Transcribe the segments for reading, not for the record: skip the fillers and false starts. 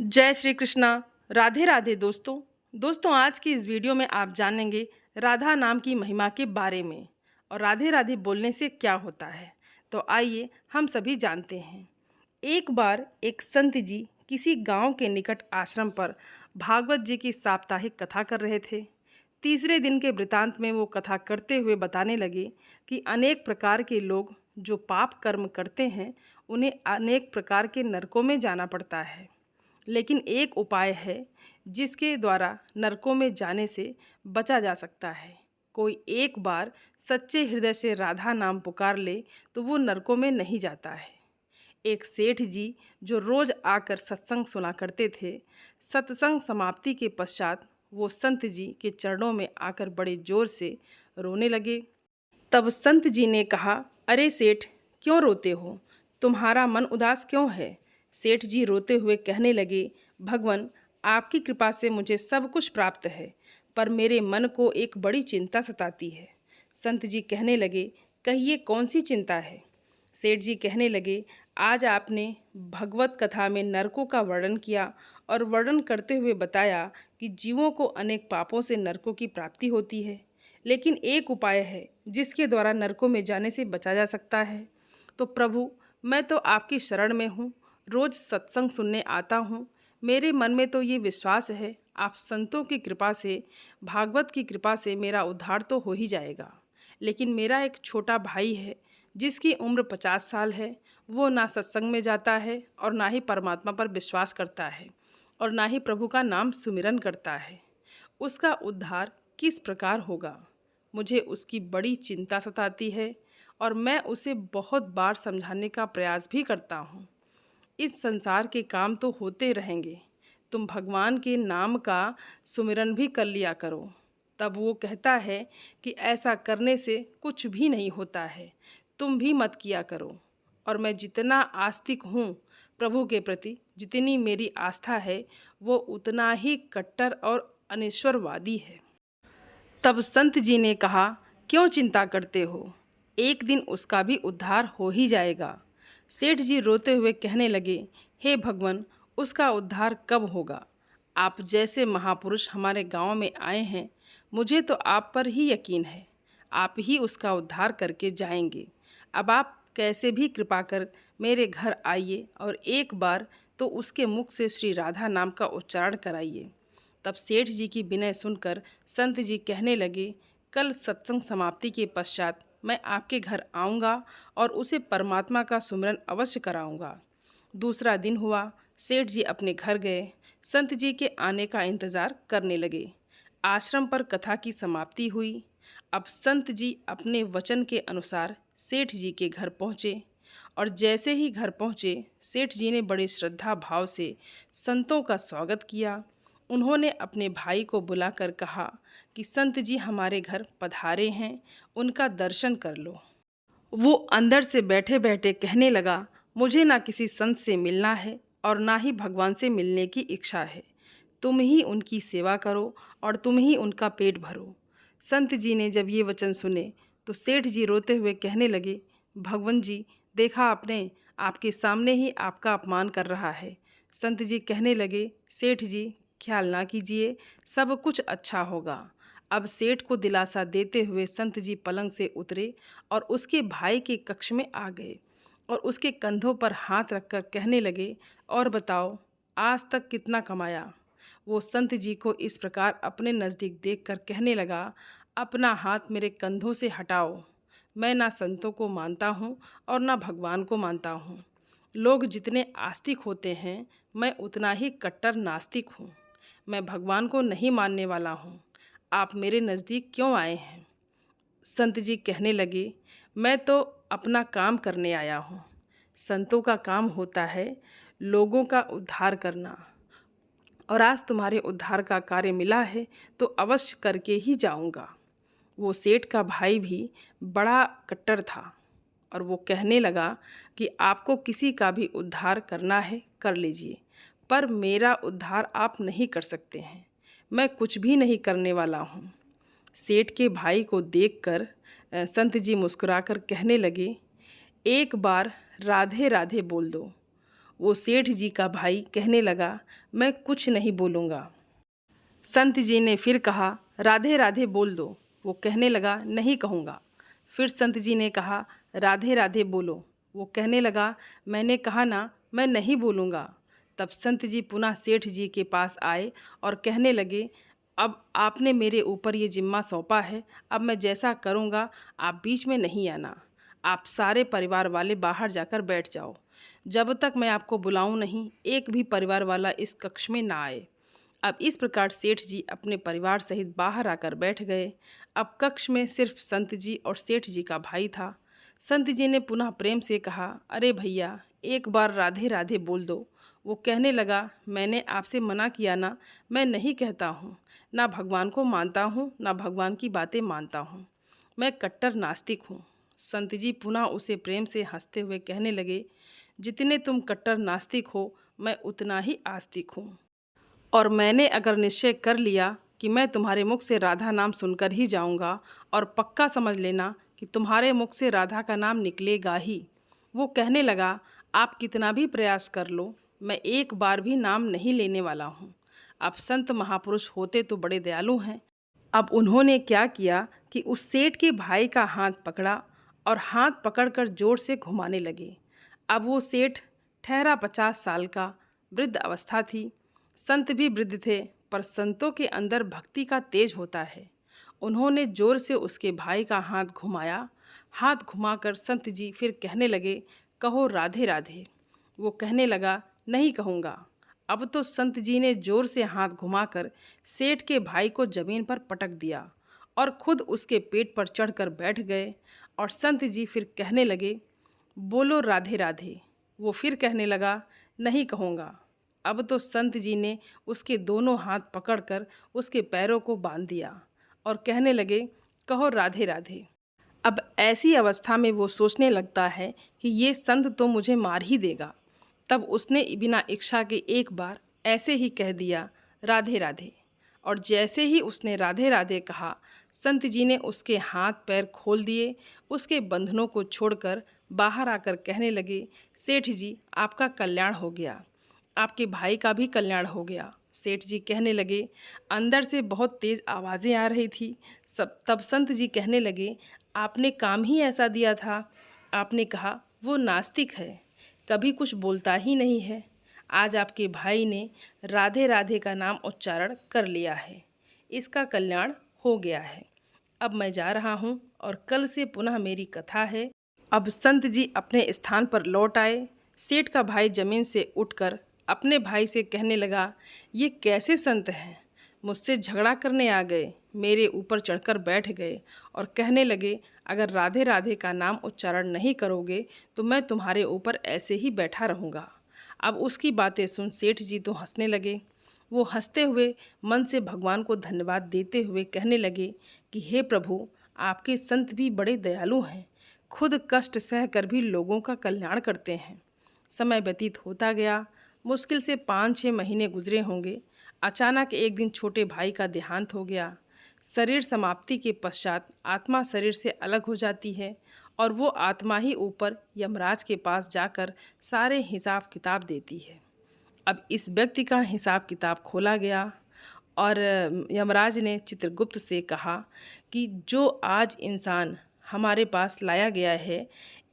जय श्री कृष्णा। राधे राधे दोस्तों आज की इस वीडियो में आप जानेंगे राधा नाम की महिमा के बारे में और राधे राधे बोलने से क्या होता है। तो आइए हम सभी जानते हैं। एक बार एक संत जी किसी गांव के निकट आश्रम पर भागवत जी की साप्ताहिक कथा कर रहे थे। तीसरे दिन के वृतांत में वो कथा करते हुए बताने लगे कि अनेक प्रकार के लोग जो पाप कर्म करते हैं उन्हें अनेक प्रकार के नरकों में जाना पड़ता है, लेकिन एक उपाय है जिसके द्वारा नरकों में जाने से बचा जा सकता है। कोई एक बार सच्चे हृदय से राधा नाम पुकार ले तो वो नरकों में नहीं जाता है। एक सेठ जी जो रोज आकर सत्संग सुना करते थे, सत्संग समाप्ति के पश्चात वो संत जी के चरणों में आकर बड़े जोर से रोने लगे। तब संत जी ने कहा, अरे सेठ, क्यों रोते हो? तुम्हारा मन उदास क्यों है? सेठ जी रोते हुए कहने लगे, भगवान, आपकी कृपा से मुझे सब कुछ प्राप्त है, पर मेरे मन को एक बड़ी चिंता सताती है। संत जी कहने लगे, कहिए कौन सी चिंता है? सेठ जी कहने लगे, आज आपने भगवत कथा में नरकों का वर्णन किया और वर्णन करते हुए बताया कि जीवों को अनेक पापों से नरकों की प्राप्ति होती है, लेकिन एक उपाय है जिसके द्वारा नरकों में जाने से बचा जा सकता है। तो प्रभु, मैं तो आपकी शरण में हूँ, रोज सत्संग सुनने आता हूँ। मेरे मन में तो ये विश्वास है आप संतों की कृपा से, भागवत की कृपा से मेरा उद्धार तो हो ही जाएगा। लेकिन मेरा एक छोटा भाई है जिसकी उम्र 50 साल है। वो ना सत्संग में जाता है और ना ही परमात्मा पर विश्वास करता है और ना ही प्रभु का नाम सुमिरन करता है। उसका उद्धार किस प्रकार होगा? मुझे उसकी बड़ी चिंता सताती है और मैं उसे बहुत बार समझाने का प्रयास भी करता हूँ। इस संसार के काम तो होते रहेंगे, तुम भगवान के नाम का सुमिरन भी कर लिया करो। तब वो कहता है कि ऐसा करने से कुछ भी नहीं होता है, तुम भी मत किया करो। और मैं जितना आस्तिक हूँ प्रभु के प्रति, जितनी मेरी आस्था है, वो उतना ही कट्टर और अनिश्वरवादी है। तब संत जी ने कहा, क्यों चिंता करते हो? एक दिन उसका भी उद्धार हो ही जाएगा। सेठ जी रोते हुए कहने लगे, हे भगवान, उसका उद्धार कब होगा? आप जैसे महापुरुष हमारे गांव में आए हैं, मुझे तो आप पर ही यकीन है, आप ही उसका उद्धार करके जाएंगे। अब आप कैसे भी कृपा कर मेरे घर आइए और एक बार तो उसके मुख से श्री राधा नाम का उच्चारण कराइए। तब सेठ जी की विनय सुनकर संत जी कहने लगे, कल सत्संग समाप्ति के पश्चात मैं आपके घर आऊँगा और उसे परमात्मा का सुमिरन अवश्य कराऊँगा। दूसरा दिन हुआ, सेठ जी अपने घर गए, संत जी के आने का इंतज़ार करने लगे। आश्रम पर कथा की समाप्ति हुई। अब संत जी अपने वचन के अनुसार सेठ जी के घर पहुँचे और जैसे ही घर पहुँचे, सेठ जी ने बड़े श्रद्धा भाव से संतों का स्वागत किया। उन्होंने अपने भाई को बुलाकर कहा कि संत जी हमारे घर पधारे हैं, उनका दर्शन कर लो। वो अंदर से बैठे बैठे कहने लगा, मुझे ना किसी संत से मिलना है और ना ही भगवान से मिलने की इच्छा है। तुम ही उनकी सेवा करो और तुम ही उनका पेट भरो। संत जी ने जब ये वचन सुने तो सेठ जी रोते हुए कहने लगे, भगवान जी, देखा आपने, आपके सामने ही आपका अपमान कर रहा है। संत जी कहने लगे, सेठ जी, ख्याल ना कीजिए, सब कुछ अच्छा होगा। अब सेठ को दिलासा देते हुए संत जी पलंग से उतरे और उसके भाई के कक्ष में आ गए और उसके कंधों पर हाथ रखकर कहने लगे, और बताओ, आज तक कितना कमाया? वो संत जी को इस प्रकार अपने नज़दीक देखकर कहने लगा, अपना हाथ मेरे कंधों से हटाओ। मैं ना संतों को मानता हूँ और ना भगवान को मानता हूँ। लोग जितने आस्तिक होते हैं, मैं उतना ही कट्टर नास्तिक हूँ। मैं भगवान को नहीं मानने वाला हूँ। आप मेरे नज़दीक क्यों आए हैं? संत जी कहने लगे, मैं तो अपना काम करने आया हूँ। संतों का काम होता है लोगों का उद्धार करना, और आज तुम्हारे उद्धार का कार्य मिला है तो अवश्य करके ही जाऊंगा। वो सेठ का भाई भी बड़ा कट्टर था और वो कहने लगा कि आपको किसी का भी उद्धार करना है कर लीजिए, पर मेरा उद्धार आप नहीं कर सकते हैं। मैं कुछ भी नहीं करने वाला हूँ। सेठ के भाई को देखकर संत जी मुस्कुराकर कहने लगे, एक बार राधे राधे बोल दो। वो सेठ जी का भाई कहने लगा, मैं कुछ नहीं बोलूँगा। संत जी ने फिर कहा, राधे राधे बोल दो। वो कहने लगा, नहीं कहूँगा। फिर संत जी ने कहा, राधे राधे बोलो। वो कहने लगा, मैंने कहा ना, मैं नहीं बोलूँगा। तब संत जी पुनः सेठ जी के पास आए और कहने लगे, अब आपने मेरे ऊपर ये जिम्मा सौंपा है, अब मैं जैसा करूँगा आप बीच में नहीं आना। आप सारे परिवार वाले बाहर जाकर बैठ जाओ। जब तक मैं आपको बुलाऊं नहीं, एक भी परिवार वाला इस कक्ष में ना आए। अब इस प्रकार सेठ जी अपने परिवार सहित बाहर आकर बैठ गए। अब कक्ष में सिर्फ संत जी और सेठ जी का भाई था। संत जी ने पुनः प्रेम से कहा, अरे भैया, एक बार राधे राधे बोल दो। वो कहने लगा, मैंने आपसे मना किया ना, मैं नहीं कहता हूँ। ना भगवान को मानता हूँ, ना भगवान की बातें मानता हूँ। मैं कट्टर नास्तिक हूँ। संत जी पुनः उसे प्रेम से हंसते हुए कहने लगे, जितने तुम कट्टर नास्तिक हो, मैं उतना ही आस्तिक हूँ। और मैंने अगर निश्चय कर लिया कि मैं तुम्हारे मुख से राधा नाम सुनकर ही जाऊंगा, और पक्का समझ लेना कि तुम्हारे मुख से राधा का नाम निकलेगा ही। वो कहने लगा, आप कितना भी प्रयास कर लो, मैं एक बार भी नाम नहीं लेने वाला हूँ। अब संत महापुरुष होते तो बड़े दयालु हैं। अब उन्होंने क्या किया कि उस सेठ के भाई का हाथ पकड़ा और हाथ पकड़कर जोर से घुमाने लगे। अब वो सेठ ठहरा 50 साल का, वृद्ध अवस्था थी। संत भी वृद्ध थे, पर संतों के अंदर भक्ति का तेज होता है। उन्होंने जोर से उसके भाई का हाथ घुमाया। हाथ घुमाकर संत जी फिर कहने लगे, कहो राधे राधे। वो कहने लगा, नहीं कहूँगा। अब तो संत जी ने जोर से हाथ घुमाकर सेठ के भाई को जमीन पर पटक दिया और खुद उसके पेट पर चढ़कर बैठ गए। और संत जी फिर कहने लगे, बोलो राधे राधे। वो फिर कहने लगा, नहीं कहूँगा। अब तो संत जी ने उसके दोनों हाथ पकड़कर उसके पैरों को बांध दिया और कहने लगे, कहो राधे राधे। अब ऐसी अवस्था में वो सोचने लगता है कि ये संत तो मुझे मार ही देगा। तब उसने बिना इच्छा के एक बार ऐसे ही कह दिया, राधे राधे। और जैसे ही उसने राधे राधे कहा, संत जी ने उसके हाथ पैर खोल दिए, उसके बंधनों को छोड़कर बाहर आकर कहने लगे, सेठ जी, आपका कल्याण हो गया, आपके भाई का भी कल्याण हो गया। सेठ जी कहने लगे, अंदर से बहुत तेज़ आवाज़ें आ रही थी। तब संत जी कहने लगे, आपने काम ही ऐसा दिया था। आपने कहा वो नास्तिक है, कभी कुछ बोलता ही नहीं है। आज आपके भाई ने राधे राधे का नाम उच्चारण कर लिया है, इसका कल्याण हो गया है। अब मैं जा रहा हूँ और कल से पुनः मेरी कथा है। अब संत जी अपने स्थान पर लौट आए। सेठ का भाई जमीन से उठकर अपने भाई से कहने लगा, ये कैसे संत हैं, मुझसे झगड़ा करने आ गए, मेरे ऊपर चढ़कर बैठ गए और कहने लगे, अगर राधे राधे का नाम उच्चारण नहीं करोगे तो मैं तुम्हारे ऊपर ऐसे ही बैठा रहूँगा। अब उसकी बातें सुन सेठ जी तो हंसने लगे। वो हंसते हुए मन से भगवान को धन्यवाद देते हुए कहने लगे कि हे प्रभु, आपके संत भी बड़े दयालु हैं, खुद कष्ट सह कर भी लोगों का कल्याण करते हैं। समय व्यतीत होता गया। मुश्किल से 5-6 महीने गुजरे होंगे। अचानक एक दिन छोटे भाई का देहांत हो गया। शरीर समाप्ति के पश्चात आत्मा शरीर से अलग हो जाती है और वो आत्मा ही ऊपर यमराज के पास जाकर सारे हिसाब किताब देती है। अब इस व्यक्ति का हिसाब किताब खोला गया और यमराज ने चित्रगुप्त से कहा कि जो आज इंसान हमारे पास लाया गया है,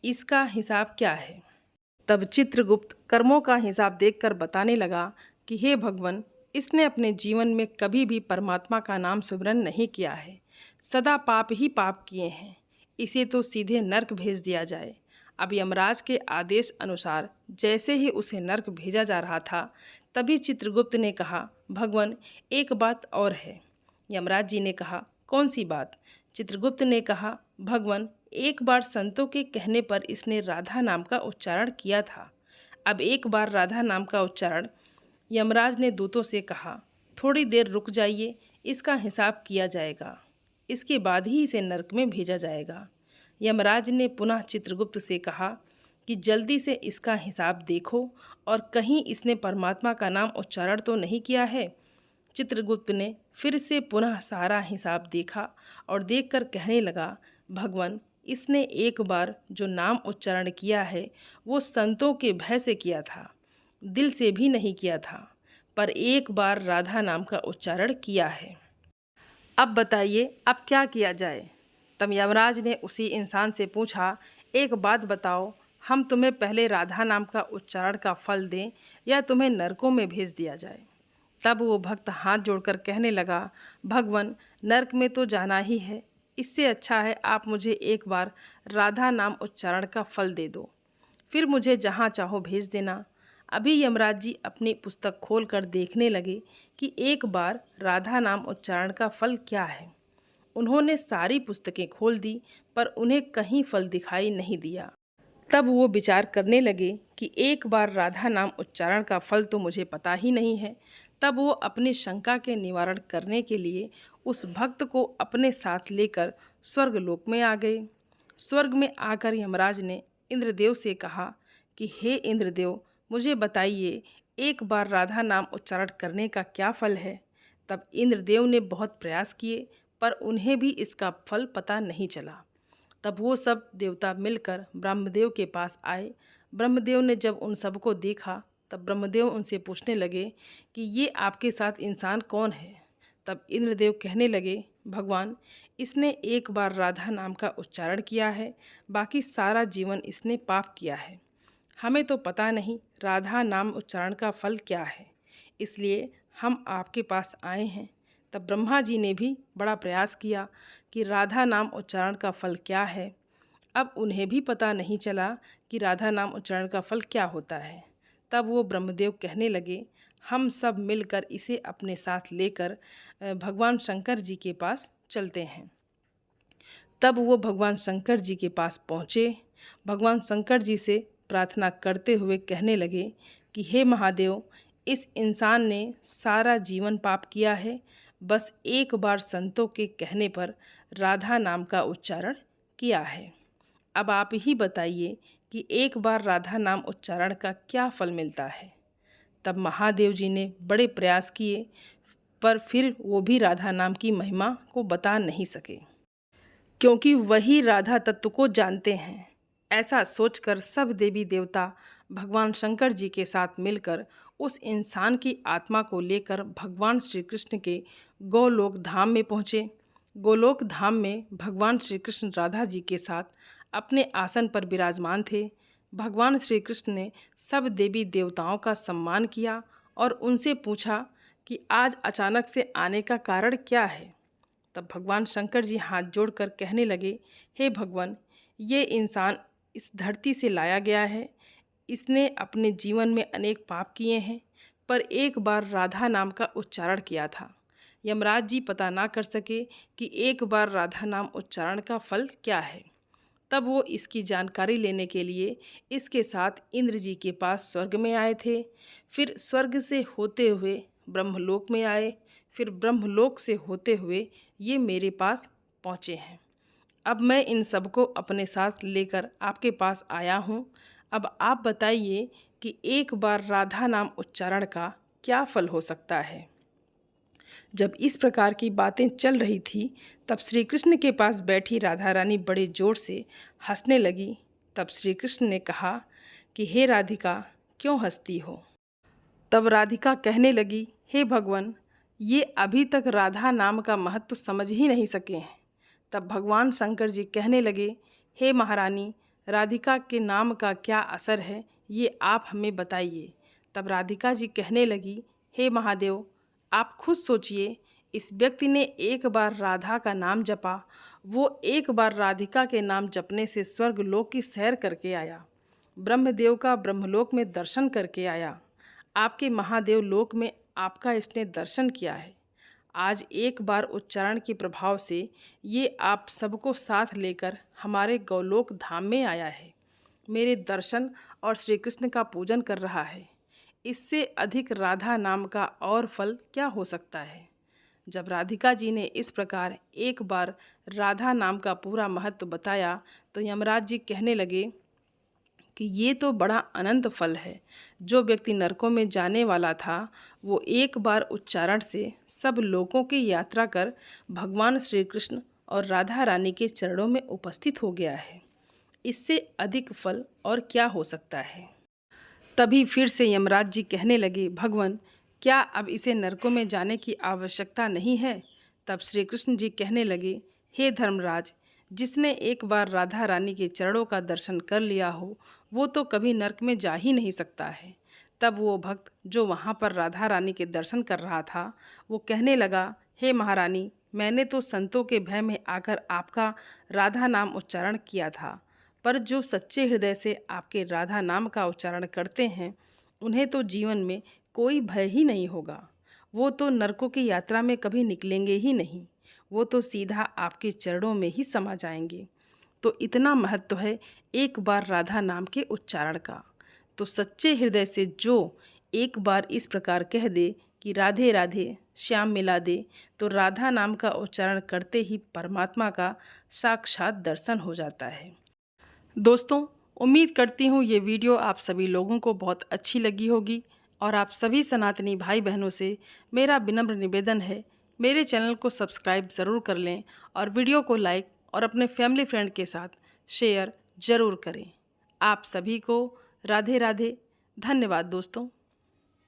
इसका हिसाब क्या है। तब चित्रगुप्त कर्मों का हिसाब देखकर बताने लगा कि हे भगवान, इसने अपने जीवन में कभी भी परमात्मा का नाम सिमरन नहीं किया है, सदा पाप ही पाप किए हैं, इसे तो सीधे नर्क भेज दिया जाए। अब यमराज के आदेश अनुसार जैसे ही उसे नर्क भेजा जा रहा था, तभी चित्रगुप्त ने कहा, भगवान, एक बात और है। यमराज जी ने कहा, कौन सी बात। चित्रगुप्त ने कहा, भगवान, एक बार संतों के कहने पर इसने राधा नाम का उच्चारण किया था। अब एक बार राधा नाम का उच्चारण। यमराज ने दूतों से कहा, थोड़ी देर रुक जाइए, इसका हिसाब किया जाएगा, इसके बाद ही इसे नरक में भेजा जाएगा। यमराज ने पुनः चित्रगुप्त से कहा कि जल्दी से इसका हिसाब देखो और कहीं इसने परमात्मा का नाम उच्चारण तो नहीं किया है। चित्रगुप्त ने फिर से पुनः सारा हिसाब देखा और देखकर कहने लगा, भगवान, इसने एक बार जो नाम उच्चारण किया है वो संतों के भय से किया था, दिल से भी नहीं किया था, पर एक बार राधा नाम का उच्चारण किया है। अब बताइए, अब क्या किया जाए? तब यमराज ने उसी इंसान से पूछा, एक बात बताओ, हम तुम्हें पहले राधा नाम का उच्चारण का फल दें या तुम्हें नरकों में भेज दिया जाए? तब वो भक्त हाथ जोड़कर कहने लगा, भगवान, नरक में तो जाना ही है, इससे अच्छा है आप मुझे एक बार राधा नाम उच्चारण का फल दे दो, फिर मुझे जहाँ चाहो भेज देना। अभी यमराज जी अपनी पुस्तक खोलकर देखने लगे कि एक बार राधा नाम उच्चारण का फल क्या है। उन्होंने सारी पुस्तकें खोल दी, पर उन्हें कहीं फल दिखाई नहीं दिया। तब वो विचार करने लगे कि एक बार राधा नाम उच्चारण का फल तो मुझे पता ही नहीं है। तब वो अपनी शंका के निवारण करने के लिए उस भक्त को अपने साथ लेकर स्वर्गलोक में आ गए। स्वर्ग में आकर यमराज ने इंद्रदेव से कहा कि हे इंद्रदेव, मुझे बताइए, एक बार राधा नाम उच्चारण करने का क्या फल है? तब इंद्रदेव ने बहुत प्रयास किए, पर उन्हें भी इसका फल पता नहीं चला। तब वो सब देवता मिलकर ब्रह्मदेव के पास आए। ब्रह्मदेव ने जब उन सबको देखा, तब ब्रह्मदेव उनसे पूछने लगे कि ये आपके साथ इंसान कौन है? तब इंद्रदेव कहने लगे, भगवान, इसने एक बार राधा नाम का उच्चारण किया है, बाकी सारा जीवन इसने पाप किया है। हमें तो पता नहीं राधा नाम उच्चारण का फल क्या है, इसलिए हम आपके पास आए हैं। तब ब्रह्मा जी ने भी बड़ा प्रयास किया कि राधा नाम उच्चारण का फल क्या है। अब उन्हें भी पता नहीं चला कि राधा नाम उच्चारण का फल क्या होता है। तब वो ब्रह्मदेव कहने लगे, हम सब मिलकर इसे अपने साथ लेकर भगवान शंकर जी के पास चलते हैं। तब वो भगवान शंकर जी के पास पहुँचे। भगवान शंकर जी से प्रार्थना करते हुए कहने लगे कि हे महादेव, इस इंसान ने सारा जीवन पाप किया है, बस एक बार संतों के कहने पर राधा नाम का उच्चारण किया है। अब आप ही बताइए कि एक बार राधा नाम उच्चारण का क्या फल मिलता है? तब महादेव जी ने बड़े प्रयास किए, पर फिर वो भी राधा नाम की महिमा को बता नहीं सके, क्योंकि वही राधा तत्व को जानते हैं। ऐसा सोचकर सब देवी देवता भगवान शंकर जी के साथ मिलकर उस इंसान की आत्मा को लेकर भगवान श्री कृष्ण के गोलोक धाम में पहुँचे। गोलोक धाम में भगवान श्री कृष्ण राधा जी के साथ अपने आसन पर विराजमान थे। भगवान श्री कृष्ण ने सब देवी देवताओं का सम्मान किया और उनसे पूछा कि आज अचानक से आने का कारण क्या है। तब भगवान शंकर जी हाथ जोड़कर कहने लगे, हे भगवान, ये इंसान इस धरती से लाया गया है। इसने अपने जीवन में अनेक पाप किए हैं, पर एक बार राधा नाम का उच्चारण किया था। यमराज जी पता ना कर सके कि एक बार राधा नाम उच्चारण का फल क्या है। तब वो इसकी जानकारी लेने के लिए इसके साथ इंद्र जी के पास स्वर्ग में आए थे। फिर स्वर्ग से होते हुए ब्रह्मलोक में आए, फिर ब्रह्मलोक से होते हुए ये मेरे पास पहुँचे हैं। अब मैं इन सबको अपने साथ लेकर आपके पास आया हूँ। अब आप बताइए कि एक बार राधा नाम उच्चारण का क्या फल हो सकता है? जब इस प्रकार की बातें चल रही थी, तब श्री कृष्ण के पास बैठी राधा रानी बड़े जोर से हंसने लगी। तब श्री कृष्ण ने कहा कि हे राधिका, क्यों हंसती हो? तब राधिका कहने लगी, हे भगवान, ये अभी तक राधा नाम का महत्व समझ ही नहीं सके हैं। तब भगवान शंकर जी कहने लगे, हे महारानी, राधिका के नाम का क्या असर है, ये आप हमें बताइए। तब राधिका जी कहने लगी, हे महादेव, आप खुद सोचिए, इस व्यक्ति ने एक बार राधा का नाम जपा, वो एक बार राधिका के नाम जपने से स्वर्गलोक की सैर करके आया, ब्रह्मदेव का ब्रह्मलोक में दर्शन करके आया, आपके महादेव लोक में आपका इसने दर्शन किया है। आज एक बार उच्चारण के प्रभाव से ये आप सबको साथ लेकर हमारे गौलोक धाम में आया है, मेरे दर्शन और श्री कृष्ण का पूजन कर रहा है। इससे अधिक राधा नाम का और फल क्या हो सकता है? जब राधिका जी ने इस प्रकार एक बार राधा नाम का पूरा महत्व बताया, तो यमराज जी कहने लगे कि ये तो बड़ा अनंत फल है। जो व्यक्ति नरकों में जाने वाला था, वो एक बार उच्चारण से सब लोकों की यात्रा कर भगवान श्री कृष्ण और राधा रानी के चरणों में उपस्थित हो गया है। इससे अधिक फल और क्या हो सकता है? तभी फिर से यमराज जी कहने लगे, भगवान क्या अब इसे नरकों में जाने की आवश्यकता नहीं है? तब श्री कृष्ण जी कहने लगे, हे धर्मराज, जिसने एक बार राधा रानी के चरणों का दर्शन कर लिया हो वो तो कभी नरक में जा ही नहीं सकता है। तब वो भक्त जो वहाँ पर राधा रानी के दर्शन कर रहा था वो कहने लगा, हे महारानी, मैंने तो संतों के भय में आकर आपका राधा नाम उच्चारण किया था, पर जो सच्चे हृदय से आपके राधा नाम का उच्चारण करते हैं उन्हें तो जीवन में कोई भय ही नहीं होगा। वो तो नरकों की यात्रा में कभी निकलेंगे ही नहीं, वो तो सीधा आपके चरणों में ही समा जाएंगे। तो इतना महत्व है एक बार राधा नाम के उच्चारण का। तो सच्चे हृदय से जो एक बार इस प्रकार कह दे कि राधे राधे श्याम मिला दे, तो राधा नाम का उच्चारण करते ही परमात्मा का साक्षात दर्शन हो जाता है। दोस्तों, उम्मीद करती हूँ ये वीडियो आप सभी लोगों को बहुत अच्छी लगी होगी और आप सभी सनातनी भाई बहनों से मेरा विनम्र निवेदन है, मेरे चैनल को सब्सक्राइब ज़रूर कर लें और वीडियो को लाइक और अपने फैमिली फ्रेंड के साथ शेयर ज़रूर करें। आप सभी को राधे राधे। धन्यवाद दोस्तों।